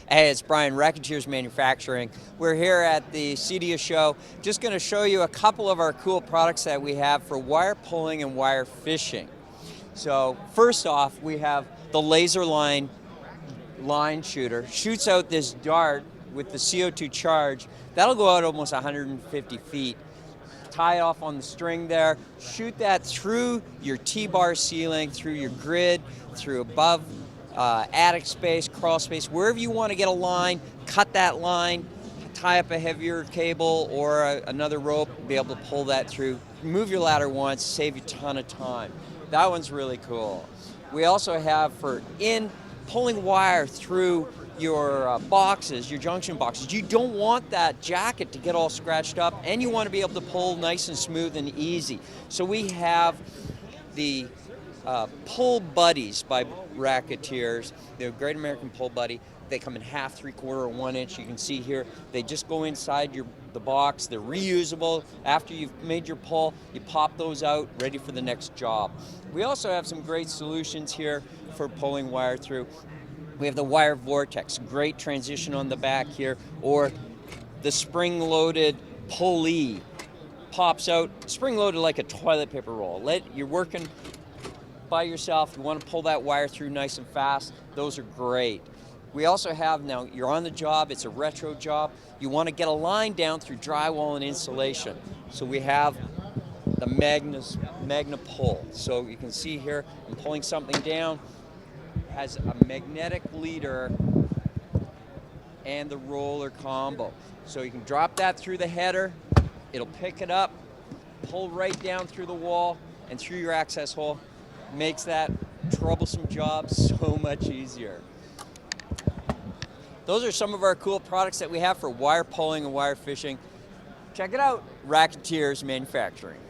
Hey, it's Brian, Racketeers Manufacturing. We're here at the CEDIA show. Just going to show you a couple of our cool products that we have for wire pulling and wire fishing. So first off, we have the Laserline Shooter. Shoots out this dart with the CO2 charge. That'll go out almost 150 feet. Tie it off on the string there. Shoot that through your T-bar ceiling, through your grid, through above attic space, crawl space, wherever you want to get a line, cut that line, tie up a heavier cable or another rope, be able to pull that through. Move your ladder once, save you a ton of time. That one's really cool. We also have for pulling wire through your boxes, your junction boxes. You don't want that jacket to get all scratched up, and you want to be able to pull nice and smooth and easy. So we have the Pull Buddies by Racketeers. They're a Great American Pull Buddy. They come in half, 3/4, or 1 inch. You can see here, they just go inside the box. They're reusable. After you've made your pull, you pop those out, ready for the next job. We also have some great solutions here for pulling wire through. We have the Wire Vortex, great transition on the back here, or the spring-loaded pulley. Pops out, spring-loaded like a toilet paper roll. You're working by yourself, you want to pull that wire through nice and fast, those are great. We also have, now you're on the job, it's a retro job, you want to get a line down through drywall and insulation. So we have the Magna pull. So you can see here, I'm pulling something down, has a magnetic leader and the roller combo. So you can drop that through the header, it'll pick it up, pull right down through the wall and through your access hole. Makes that troublesome job so much easier. Those are some of our cool products that we have for wire pulling and wire fishing. Check it out, Racketeers Manufacturing.